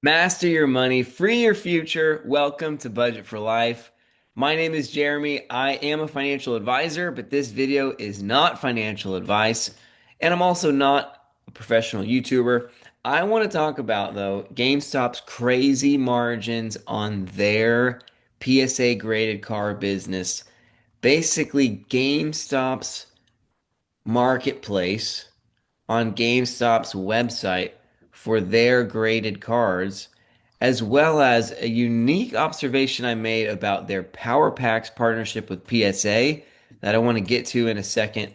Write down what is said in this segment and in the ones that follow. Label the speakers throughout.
Speaker 1: Master your money, free your future. Welcome to Budget for Life. My name is Jeremy. I am a financial advisor, but this video is not financial advice. And I'm also not a professional YouTuber. I want to talk about, though, GameStop's crazy margins on their PSA graded car business. Basically, GameStop's marketplace on GameStop's website for their graded cards, as well as a unique observation I made about their Power Packs partnership with PSA that I want to get to in a second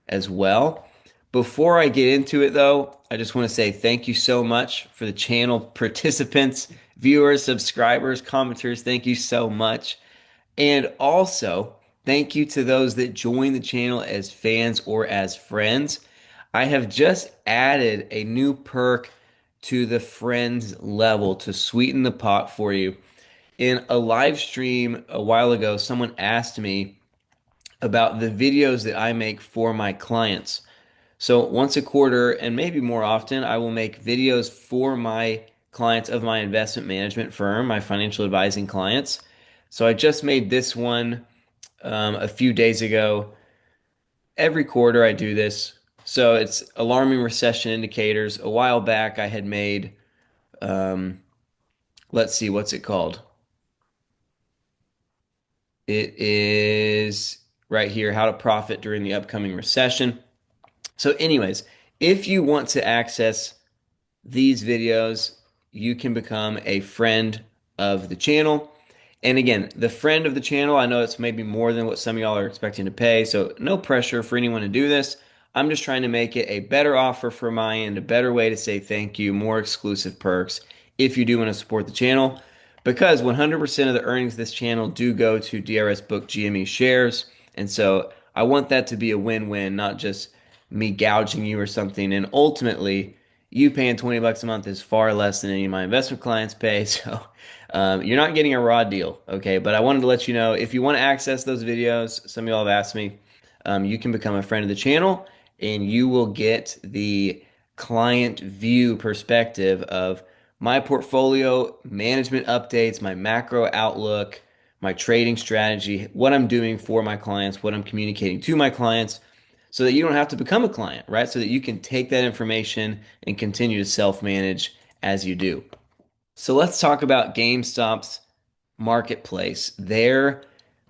Speaker 1: as well. Before I get into it, though, I just want to say thank you so much for the channel participants, viewers, subscribers, commenters. Thank you so much. And also, thank you to those that join the channel as fans or as friends. I have just added a new perk to the friends level to sweeten the pot for you. In a live stream a while ago, someone asked me about the videos that I make for my clients. So once a quarter, and maybe more often, I will make videos for my clients of my investment management firm, my financial advising clients. So I just made this one a few days ago. Every quarter I do this. So it's alarming recession indicators. A while back I had made, um, let's see, what's it called? It is right here, how to profit during the upcoming recession. So anyways, if you want to access these videos, you can become a friend of the channel. And again, the friend of the channel, I know it's maybe more than what some of y'all are expecting to pay, so no pressure for anyone to do this. I'm just trying to make it a better offer for my end, a better way to say thank you, more exclusive perks if you do want to support the channel. Because 100% of the earnings of this channel do go to DRS Book GME shares. And so I want that to be a win-win, not just me gouging you or something. And ultimately, you paying 20 bucks a month is far less than any of my investment clients pay. So you're not getting a raw deal, okay? But I wanted to let you know if you want to access those videos, some of y'all have asked me, you can become a friend of the channel and you will get the client view perspective of my portfolio management updates, my macro outlook, my trading strategy, what I'm doing for my clients, what I'm communicating to my clients, so that you don't have to become a client, right? So that you can take that information and continue to self manage as you do. So let's talk about GameStop's marketplace, their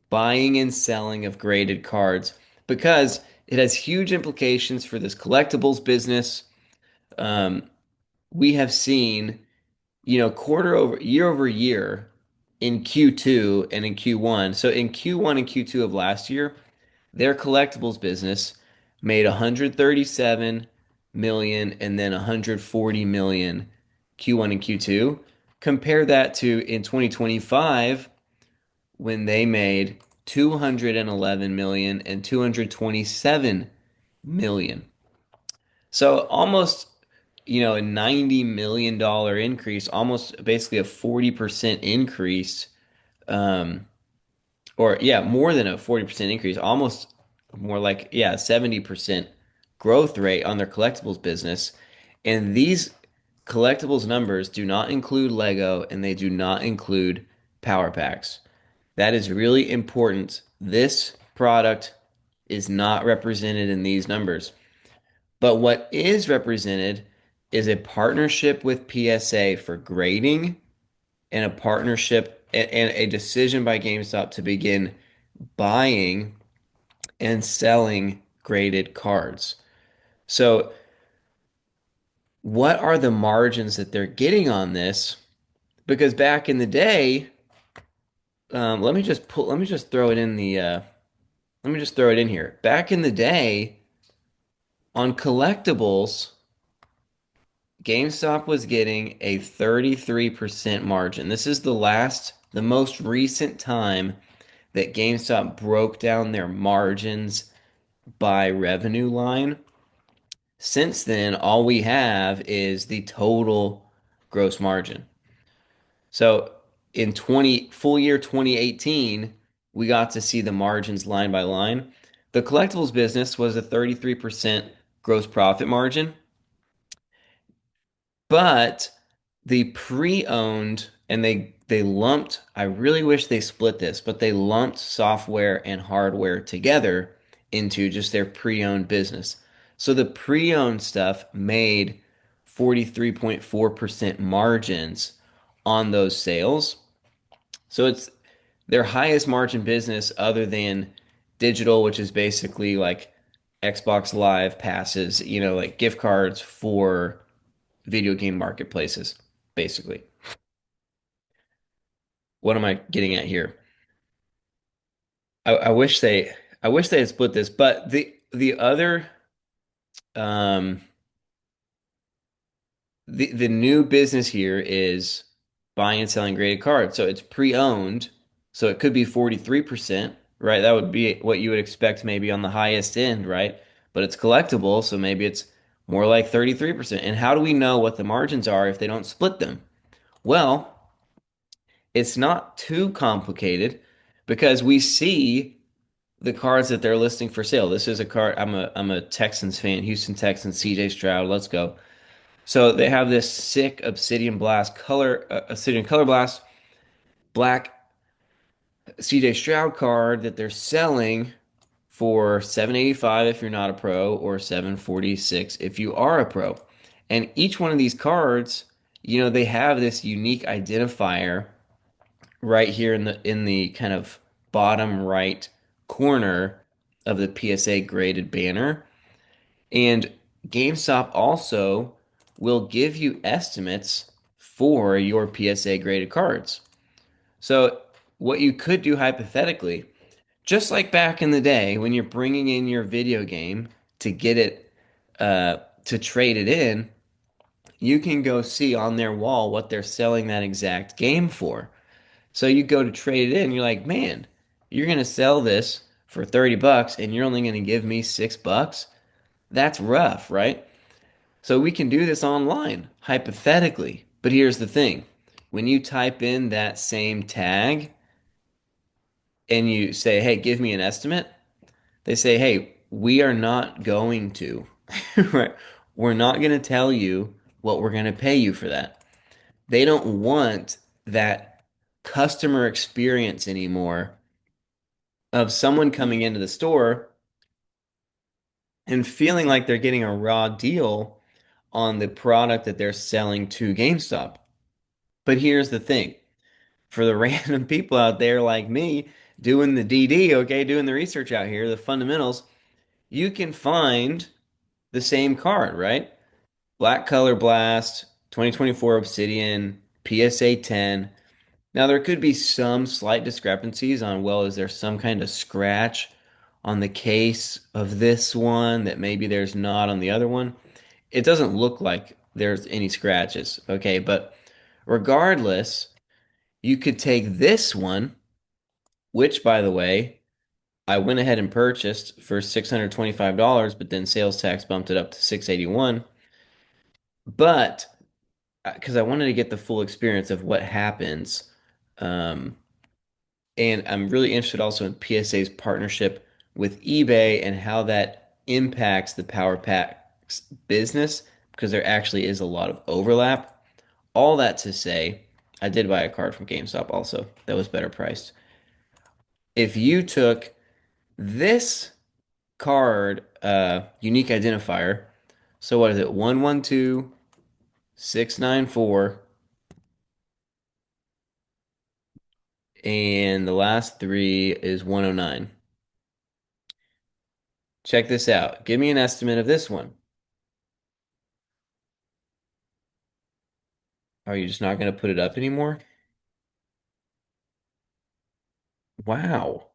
Speaker 1: buying and selling of graded cards, because it has huge implications for this collectibles business. Um, we have seen, quarter over year in Q2 and in Q1. So in Q1 and Q2 of last year, their collectibles business made 137 million and then 140 million Q1 and Q2. Compare that to in 2025 when they made 211 million and 227 million. So almost, a $90 million increase, almost basically a 40% increase, um, or yeah, more than a 40% increase, almost more like, yeah, 70% growth rate on their collectibles business. And these collectibles numbers do not include Lego and they do not include Power Packs. That is really important. This product is not represented in these numbers. But what is represented is a partnership with PSA for grading and a partnership and a decision by GameStop to begin buying and selling graded cards. So, what are the margins that they're getting on this? Because back in the day, let me just throw it in let me just throw it in here. Back in the day, on collectibles, GameStop was getting a 33% margin. This is the most recent time that GameStop broke down their margins by revenue line. Since then, all we have is the total gross margin. So in 20 full year 2018, we got to see the margins line by line. The collectibles business was a 33% gross profit margin, but the pre-owned and they lumped, I really wish they split this, but they lumped software and hardware together into just their pre-owned business. So the pre-owned stuff made 43.4% margins on those sales. So it's their highest margin business other than digital, which is basically like Xbox Live passes, like gift cards for video game marketplaces, basically. What am I getting at here? I wish they had split this, but the other um the new business here is buying and selling graded cards. So it's pre-owned, so it could be 43%, right? That would be what you would expect maybe on the highest end, right? But it's collectible, so maybe it's more like 33%. And how do we know what the margins are if they don't split them? Well, it's not too complicated because we see the cards that they're listing for sale. This is a card. I'm a Texans fan, Houston Texans, CJ Stroud. Let's go. So they have this sick Obsidian Color Blast black CJ Stroud card that they're selling for 785 if you're not a pro or 746 if you are a pro. And each one of these cards, they have this unique identifier right here in the kind of bottom right corner of the PSA graded banner. And GameStop also will give you estimates for your PSA graded cards. So, what you could do hypothetically, just like back in the day when you're bringing in your video game to get it, to trade it in, you can go see on their wall what they're selling that exact game for. So you go to trade it in, you're like, man, you're going to sell this for 30 bucks and you're only going to give me $6? That's rough, right? So we can do this online, hypothetically. But here's the thing. When you type in that same tag and you say, hey, give me an estimate, they say, hey, we are not going to, right? We're not going to tell you what we're going to pay you for that. They don't want that customer experience anymore of someone coming into the store and feeling like they're getting a raw deal on the product that they're selling to GameStop. But here's the thing. For the random people out there like me doing the DD, okay, doing the research out here, the fundamentals, you can find the same card, right? Black Color Blast, 2024 Obsidian, PSA 10. Now, there could be some slight discrepancies on, well, is there some kind of scratch on the case of this one that maybe there's not on the other one? It doesn't look like there's any scratches, okay? But regardless, you could take this one, which, by the way, I went ahead and purchased for $625, but then sales tax bumped it up to 681. But because I wanted to get the full experience of what happens. Um, and I'm really interested also in PSA's partnership with eBay and how that impacts the Power Packs business because there actually is a lot of overlap. All that to say, I did buy a card from GameStop also that was better priced. If you took this card, unique identifier, so what is it? 112694, and the last three is 109. Check this out. Give me an estimate of this one. Are you just not going to put it up anymore? Wow.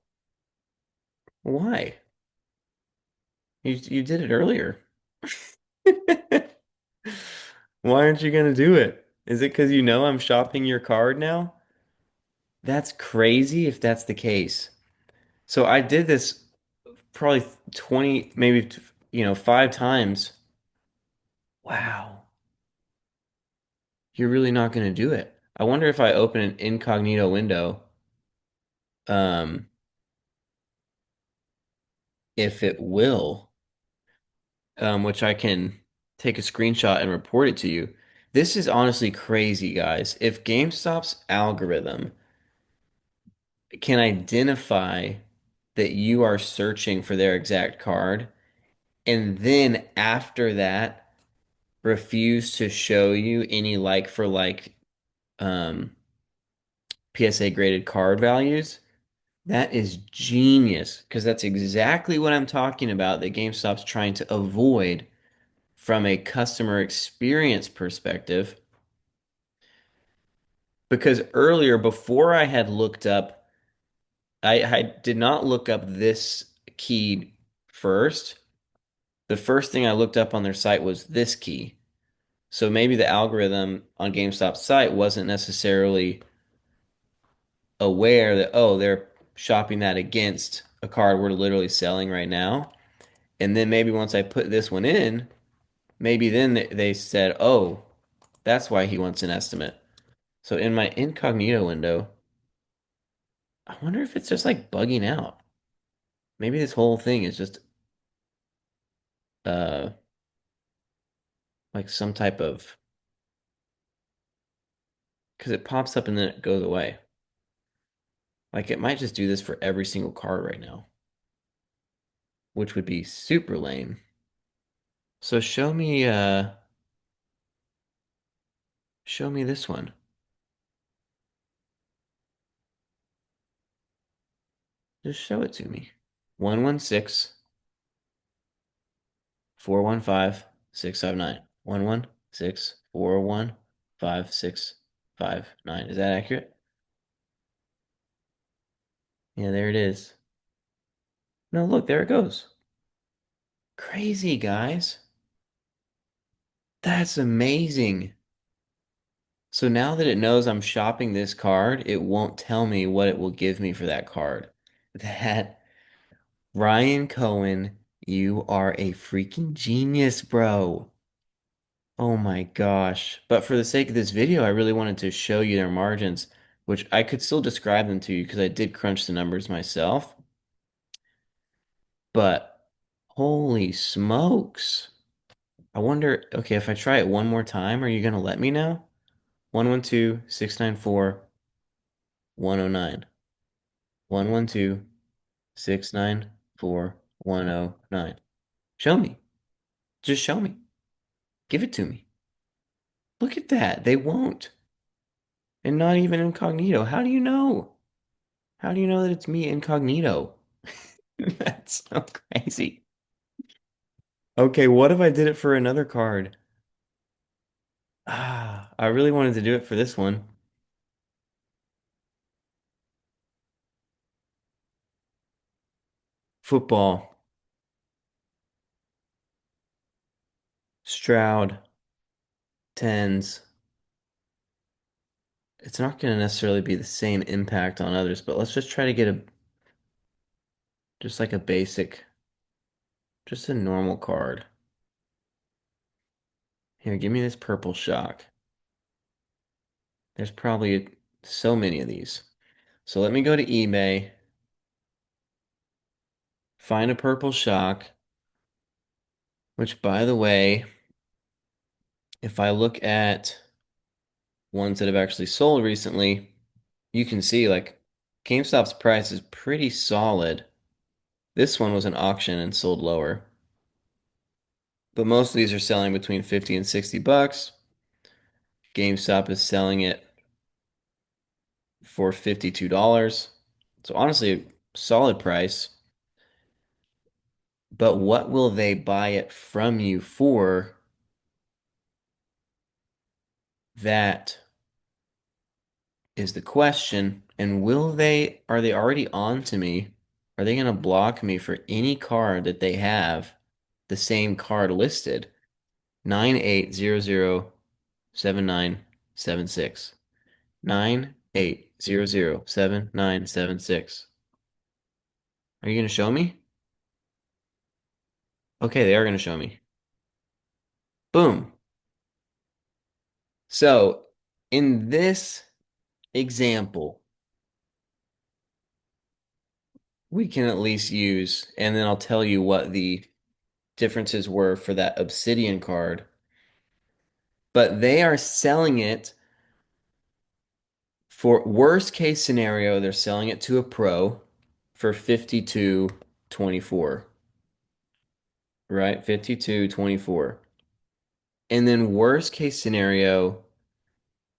Speaker 1: Why? You did it earlier. Why aren't you going to do it? Is it because you know I'm shopping your card now? That's crazy if that's the case. So I did this probably 20, maybe, 5 times. Wow. You're really not going to do it. I wonder if I open an incognito window, um, if it will, which I can take a screenshot and report it to you. This is honestly crazy, guys. If GameStop's algorithm can identify that you are searching for their exact card, and then after that refuse to show you any like for like um, PSA graded card values, that is genius because that's exactly what I'm talking about that GameStop's trying to avoid from a customer experience perspective. Because earlier, before I had looked up, I did not look up this key first. The first thing I looked up on their site was this key. So maybe the algorithm on GameStop's site wasn't necessarily aware that, oh, they're shopping that against a card we're literally selling right now. And then maybe once I put this one in, maybe then they said, oh, that's why he wants an estimate. So in my incognito window, I wonder if it's just like bugging out. Maybe this whole thing is just uh like some type of because it pops up and then it goes away. Like it might just do this for every single card right now, which would be super lame. So show me this one. Just show it to me. 116 415 659. 116 415 659. Is that accurate? Yeah, there it is. No, look, there it goes. Crazy, guys. That's amazing. So now that it knows I'm shopping this card, it won't tell me what it will give me for that card. That Ryan Cohen, you are a freaking genius, bro. Oh my gosh. But for the sake of this video, I really wanted to show you their margins, which I could still describe them to you because I did crunch the numbers myself. But holy smokes. I wonder, okay, if I try it one more time, are you gonna let me know? 112 694 109. 112 694 109. Show me. Just show me. Give it to me. Look at that. They won't. And not even incognito. How do you know? How do you know that it's me incognito? That's so crazy. Okay, what if I did it for another card? Ah, I really wanted to do it for this one. Football, Stroud, tens. It's not going to necessarily be the same impact on others, but let's just try to get a just like a basic, just a normal card. Here, give me this purple shock. There's probably so many of these. So let me go to eBay, find a purple shock, which by the way, if I look at ones that have actually sold recently, you can see like GameStop's price is pretty solid. This one was an auction and sold lower, but most of these are selling between 50 and 60 bucks. GameStop is selling it for $52. So honestly, a solid price. But what will they buy it from you for? That is the question. And are they already on to me? Are they going to block me for any card that they have the same card listed? 98007976. 98007976. Are you going to show me? Okay, they are going to show me. Boom. So, in this example, we can at least use, and then I'll tell you what the differences were for that Obsidian card. but they are selling it for worst case scenario, they're selling it to a pro for 52.24, right? 52.24. And then worst case scenario,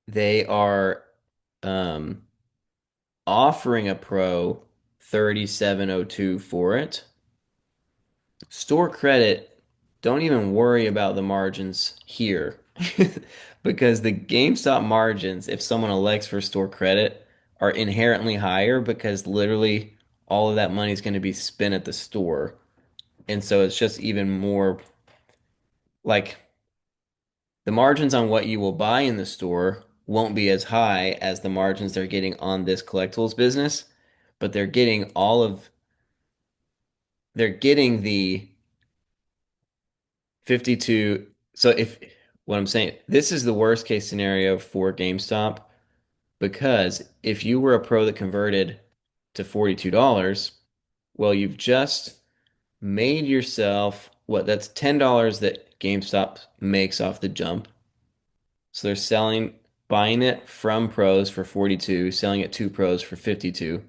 Speaker 1: they are um offering a pro 37.02 for it. Store credit, don't even worry about the margins here because the GameStop margins, if someone elects for store credit, are inherently higher because literally all of that money is going to be spent at the store. And so it's just even more like the margins on what you will buy in the store won't be as high as the margins they're getting on this collectibles business, but they're getting the 52. So if what I'm saying, this is the worst case scenario for GameStop because if you were a pro that converted to $42, well, you've just made yourself what that's $10 that GameStop makes off the jump. So they're buying it from pros for 42, selling it to pros for 52.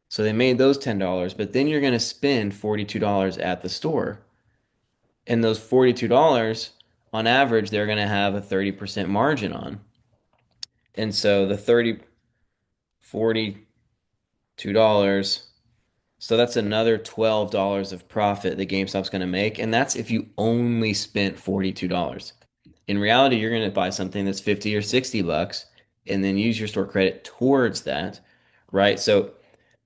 Speaker 1: So they made those $10, but then you're going to spend $42 at the store. And those $42, on average, they're going to have a 30% margin on. And so the 30, $42, so that's another $12 of profit that GameStop's going to make. And that's if you only spent $42. In reality, you're going to buy something that's 50 or 60 bucks and then use your store credit towards that, right? So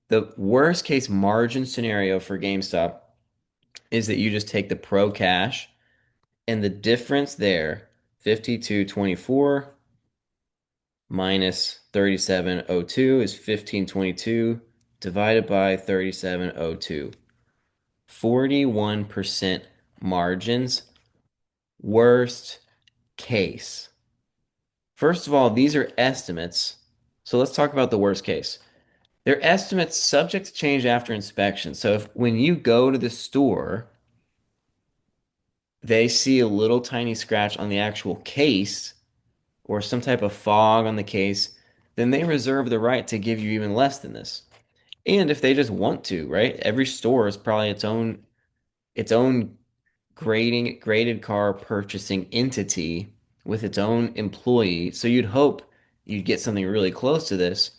Speaker 1: the worst case margin scenario for GameStop is that you just take the pro cash and the difference there, 52.24 minus 37.02 is 15.22 divided by 37.02. 41% margins. Worst case. First of all, these are estimates. So let's talk about the worst case. They're estimates subject to change after inspection. So if when you go to the store, they see a little tiny scratch on the actual case or some type of fog on the case, then they reserve the right to give you even less than this. And if they just want to, right? Every store is probably its own graded car purchasing entity with its own employee. So you'd hope you'd get something really close to this,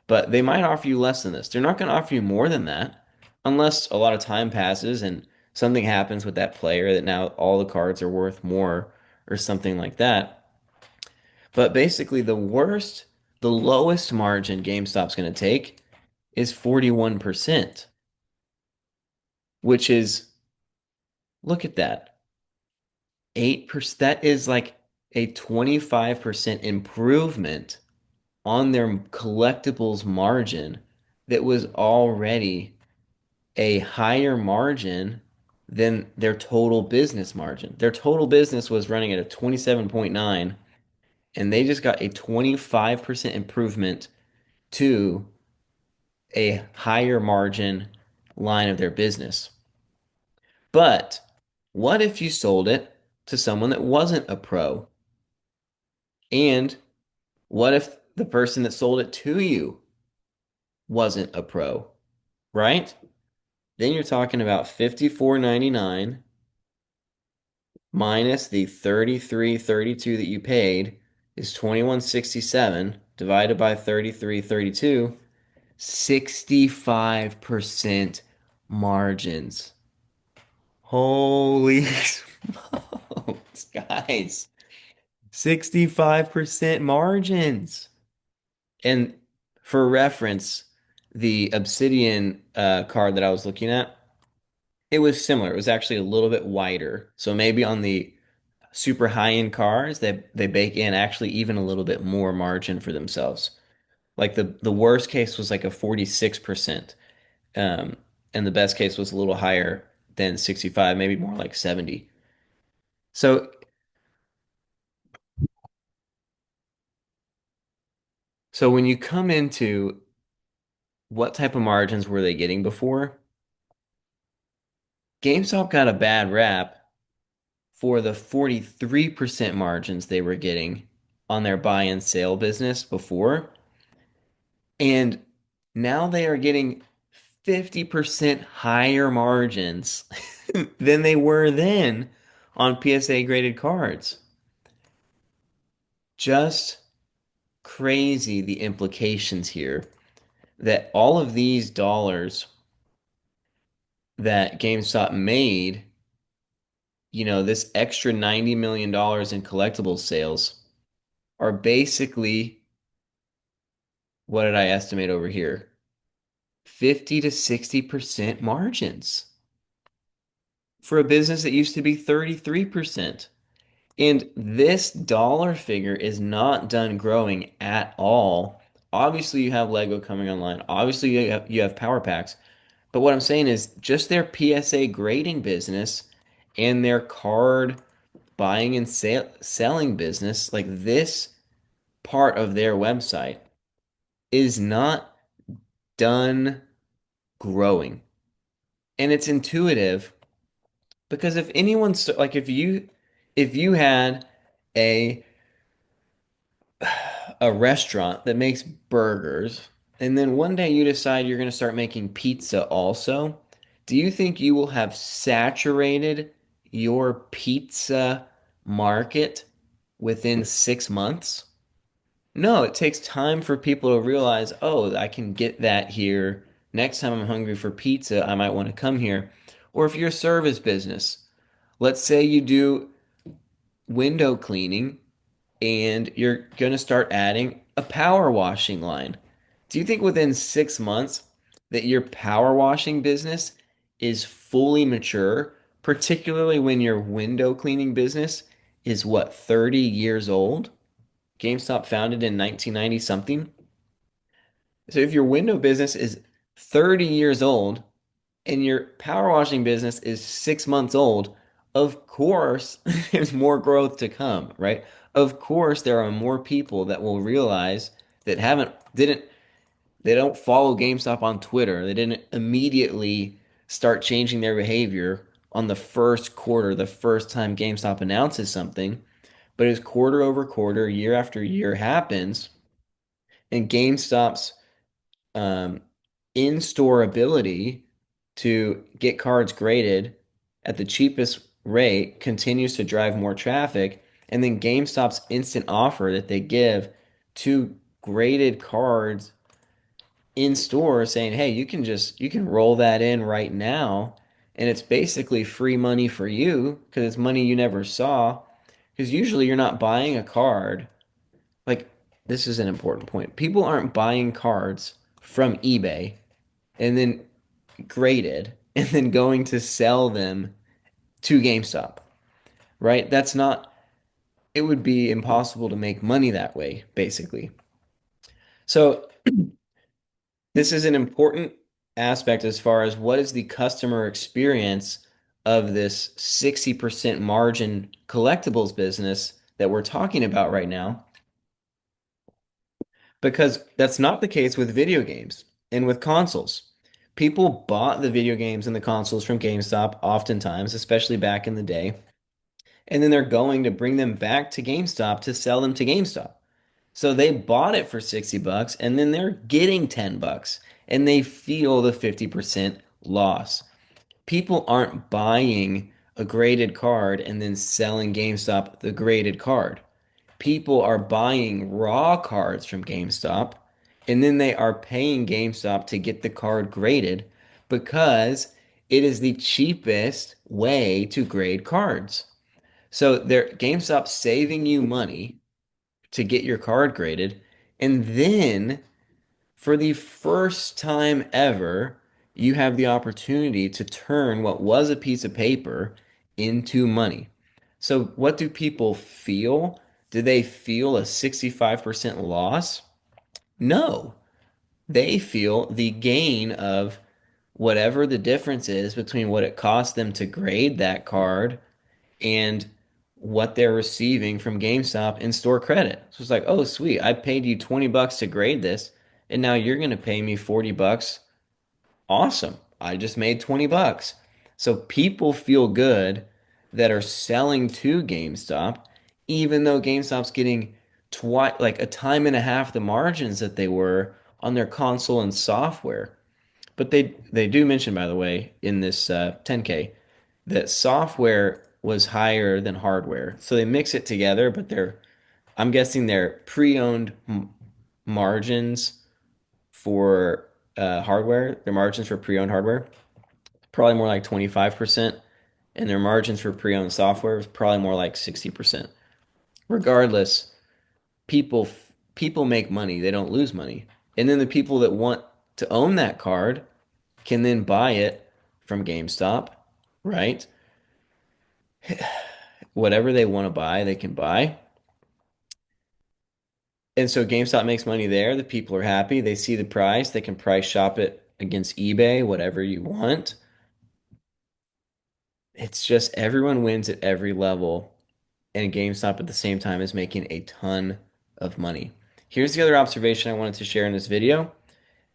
Speaker 1: but they might offer you less than this. They're not going to offer you more than that unless a lot of time passes and something happens with that player that now all the cards are worth more or something like that. But basically, the lowest margin GameStop's going to take is 41%, which is, look at that, 8%. That is like a 25% improvement on their collectibles margin that was already a higher margin than their total business margin. Their total business was running at a 27.9, and they just got a 25% improvement to a higher margin line of their business. But what if you sold it to someone that wasn't a pro? And what if the person that sold it to you wasn't a pro, right? Then you're talking about 54.99 minus the 33.32 that you paid is 21.67 divided by 33.32, 65% margins. Holy smokes, guys. 65% margins. And for reference, the Obsidian card that I was looking at, it was similar. It was actually a little bit wider. So maybe on the super high-end cars, they bake in actually even a little bit more margin for themselves. Like the worst case was like a 46%. Um, and the best case was a little higher than 65, maybe more like 70. So so when you come into what type of margins were they getting before? GameStop got a bad rap for the 43% margins they were getting on their buy and sale business before. And now they are getting 50% higher margins than they were then on PSA graded cards. Just crazy the implications here that all of these dollars that GameStop made, this extra $90 million in collectibles sales are basically, what did I estimate over here? 50 to 60% margins for a business that used to be 33%. And this dollar figure is not done growing at all. Obviously, you have Lego coming online. Obviously, you have Power Packs. But what I'm saying is just their PSA grading business and their card buying and selling business, like this part of their website, is not done growing. And it's intuitive because if anyone's like if you had a a restaurant that makes burgers and then one day you decide you're going to start making pizza also, do you think you will have saturated your pizza market within 6 months? No, it takes time for people to realize, oh, I can get that here. Next time I'm hungry for pizza, I might want to come here. Or if you're a service business, let's say you do window cleaning and you're going to start adding a power washing line. Do you think within 6 months that your power washing business is fully mature, particularly when your window cleaning business is what, 30 years old? GameStop founded in 1990 something. So if your window business is 30 years old and your power washing business is 6 months old, of course there's more growth to come, right? Of course there are more people that will realize that haven't didn't they don't follow GameStop on Twitter. They didn't immediately start changing their behavior on the first quarter, the first time GameStop announces something. But as quarter over quarter, year after year happens, and GameStop's um, in-store ability to get cards graded at the cheapest rate continues to drive more traffic. And then GameStop's instant offer that they give to graded cards in store saying, hey, you can roll that in right now. And it's basically free money for you because it's money you never saw. Because usually you're not buying a card. Like, this is an important point. People aren't buying cards from eBay and then graded and then going to sell them to GameStop, right? That's not, it would be impossible to make money that way, basically. So, this is an important aspect as far as what is the customer experience of this 60% margin collectibles business that we're talking about right now, because that's not the case with video games and with consoles. People bought the video games and the consoles from GameStop oftentimes, especially back in the day, and then they're going to bring them back to GameStop to sell them to GameStop. So they bought it for 60 bucks and then they're getting 10 bucks and they feel the 50% loss. People aren't buying a graded card and then selling GameStop the graded card. People are buying raw cards from GameStop and then they are paying GameStop to get the card graded because it is the cheapest way to grade cards. So GameStop's saving you money to get your card graded. And then for the first time ever, you have the opportunity to turn what was a piece of paper into money. So, what do people feel? Do they feel a 65% loss? No. They feel the gain of whatever the difference is between what it cost them to grade that card and what they're receiving from GameStop in store credit. So it's like, oh, sweet, I paid you 20 bucks to grade this, and now you're going to pay me 40 bucks. Awesome. I just made 20 bucks. So people feel good that are selling to GameStop, even though GameStop's getting twice, like a time and a half the margins that they were on their console and software. But they do mention, by the way, in this 10K that software was higher than hardware. So they mix it together, but I'm guessing their pre-owned margins for hardware, their margins for pre-owned hardware, probably more like 25%, and their margins for pre-owned software is probably more like 60%. Regardless, people make money, they don't lose money. And then the people that want to own that card can then buy it from GameStop, right? Whatever they want to buy, they can buy. And so GameStop makes money there. The people are happy. They see the price. They can price shop it against eBay, whatever you want. It's just everyone wins at every level, and GameStop at the same time is making a ton of money. Here's the other observation I wanted to share in this video,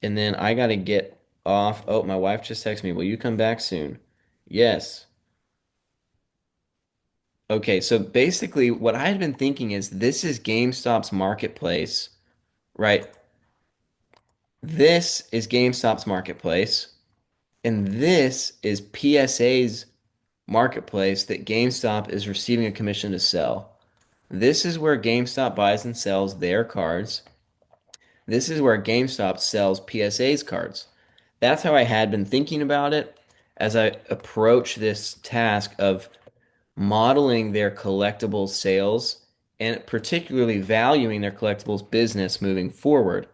Speaker 1: and then I got to get off. Oh, my wife just texted me. Will you come back soon? Yes. Okay, so basically, what I had been thinking is this is GameStop's marketplace, right? This is GameStop's marketplace, and this is PSA's marketplace that GameStop is receiving a commission to sell. This is where GameStop buys and sells their cards. This is where GameStop sells PSA's cards. That's how I had been thinking about it as I approach this task of modeling their collectibles sales and particularly valuing their collectibles business moving forward.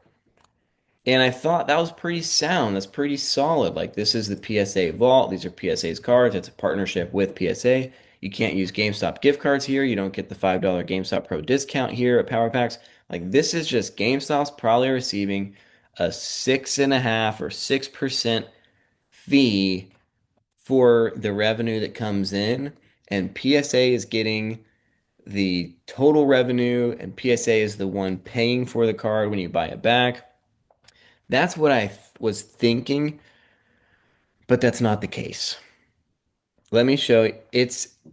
Speaker 1: And I thought that was pretty sound. That's pretty solid. Like, this is the PSA vault. These are PSA's cards. It's a partnership with PSA. You can't use GameStop gift cards here. You don't get the $5 GameStop Pro discount here at Power Packs. Like, this is just GameStop's probably receiving a 6.5 or 6% fee for the revenue that comes in. And PSA is getting the total revenue, and PSA is the one paying for the card when you buy it back. That's what I was thinking, but that's not the case. Let me show you.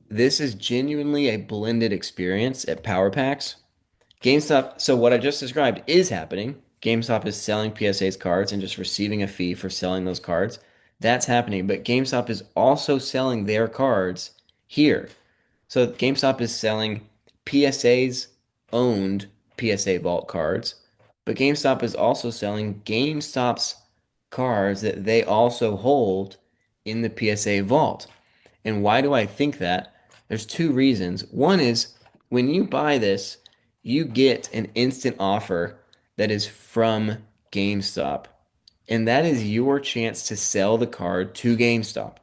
Speaker 1: This is genuinely a blended experience at Power Packs. GameStop, so what I just described is happening. GameStop is selling PSA's cards and just receiving a fee for selling those cards. That's happening, but GameStop is also selling their cards here. So GameStop is selling PSA's owned PSA Vault cards, but GameStop is also selling GameStop's cards that they also hold in the PSA Vault. And why do I think that? There's two reasons. One is when you buy this, you get an instant offer that is from GameStop. And that is your chance to sell the card to GameStop.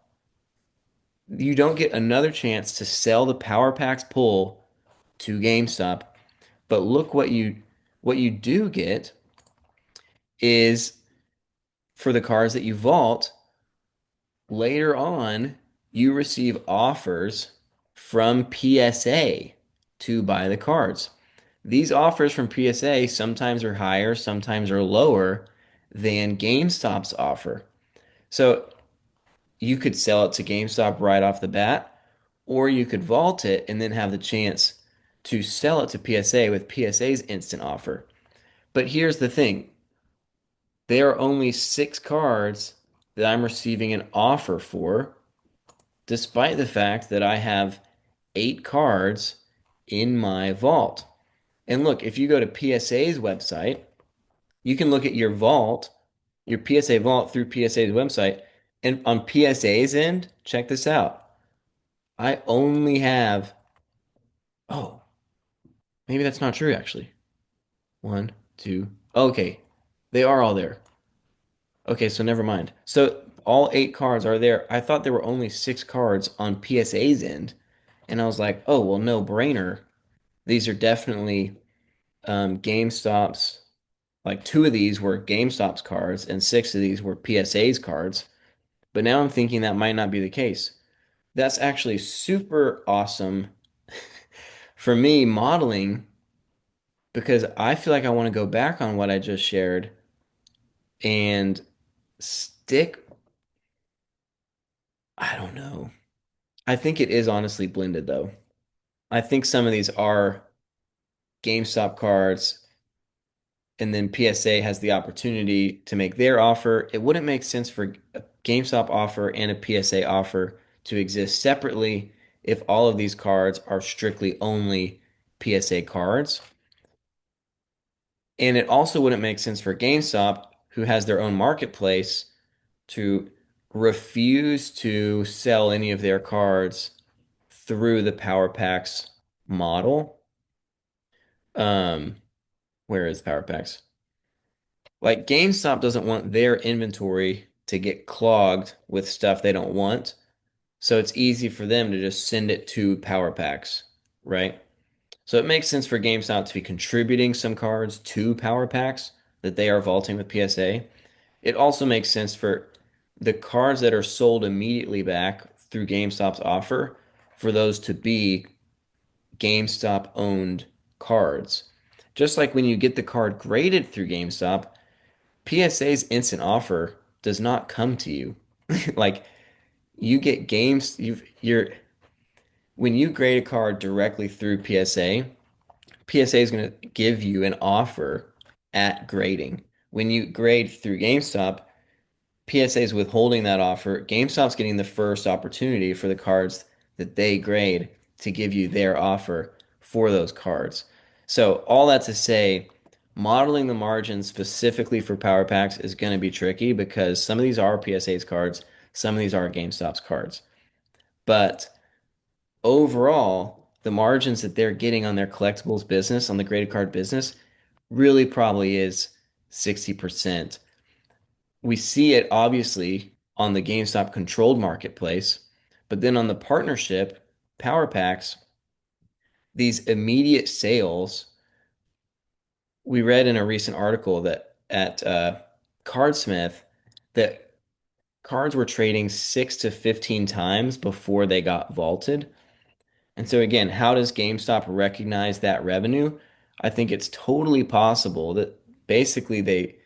Speaker 1: You don't get another chance to sell the Power Packs pull to GameStop. But look what you do get is for the cards that you vault, later on, you receive offers from PSA to buy the cards. These offers from PSA sometimes are higher, sometimes are lower than GameStop's offer. So you could sell it to GameStop right off the bat, or you could vault it and then have the chance to sell it to PSA with PSA's instant offer. But here's the thing. There are only 6 cards that I'm receiving an offer for, despite the fact that I have 8 cards in my vault. And look, if you go to PSA's website, you can look at your vault, your PSA vault through PSA's website. And on PSA's end, check this out. I only have, oh, maybe that's not true actually. One, two, okay. They are all there. Okay, so never mind. So all 8 cards are there. I thought there were only 6 cards on PSA's end. And I was like, oh, well, no brainer. These are definitely GameStop's. Like 2 of these were GameStop's cards, and 6 of these were PSA's cards. But now I'm thinking that might not be the case. That's actually super awesome for me modeling because I feel like I want to go back on what I just shared and stick, I don't know. I think it is honestly blended though. I think some of these are GameStop cards, and then PSA has the opportunity to make their offer. It wouldn't make sense for a GameStop offer and a PSA offer to exist separately if all of these cards are strictly only PSA cards. And it also wouldn't make sense for GameStop, who has their own marketplace, to refuse to sell any of their cards through the Power Packs model. Um, where is Power Packs? Like GameStop doesn't want their inventory to get clogged with stuff they don't want. So it's easy for them to just send it to Power Packs, right? So it makes sense for GameStop to be contributing some cards to Power Packs that they are vaulting with PSA. It also makes sense for the cards that are sold immediately back through GameStop's offer for those to be GameStop owned cards. Just like when you get the card graded through GameStop, PSA's instant offer does not come to you. Like you get games, you're when you grade a card directly through PSA is going to give you an offer at grading. When you grade through GameStop, PSA is withholding that offer. GameStop's getting the first opportunity for the cards that they grade to give you their offer for those cards. So, all that to say, modeling the margins specifically for Power Packs is going to be tricky because some of these are PSA's cards, some of these are GameStop's cards. But overall, the margins that they're getting on their collectibles business, on the graded card business, really probably is 60%. We see it obviously on the GameStop controlled marketplace, but then on the partnership, Power Packs, these immediate sales, we read in a recent article that at Cardsmith that cards were trading 6 to 15 times before they got vaulted. And so again, how does GameStop recognize that revenue? I think it's totally possible that basically they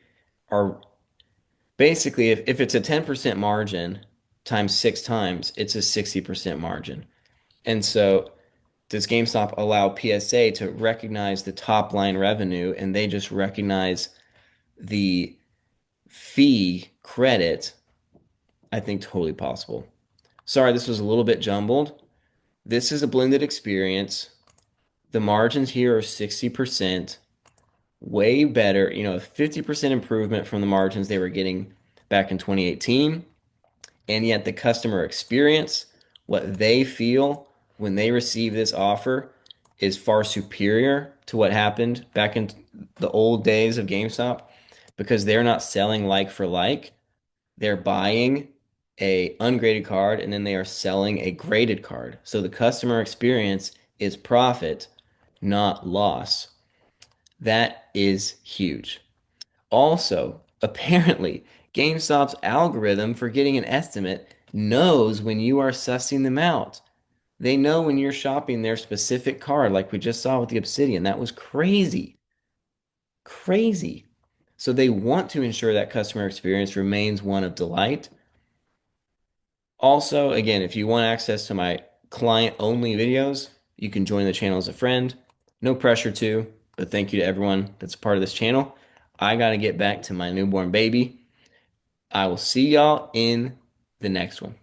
Speaker 1: are basically if it's a 10% margin times 6 times, it's a 60% margin. And so does GameStop allow PSA to recognize the top line revenue and they just recognize the fee credit? I think totally possible. Sorry, this was a little bit jumbled. This is a blended experience. The margins here are 60%, way better, 50% improvement from the margins they were getting back in 2018. And yet the customer experience, what they feel when they receive this offer is far superior to what happened back in the old days of GameStop because they're not selling like for like. They're buying a ungraded card and then they are selling a graded card. So the customer experience is profit, not loss. That is huge. Also, apparently, GameStop's algorithm for getting an estimate knows when you are sussing them out. They know when you're shopping their specific card, like we just saw with the Obsidian. That was crazy. Crazy. So they want to ensure that customer experience remains one of delight. Also, again, if you want access to my client only videos, you can join the channel as a friend. No pressure to, but thank you to everyone that's a part of this channel. I got to get back to my newborn baby. I will see y'all in the next one.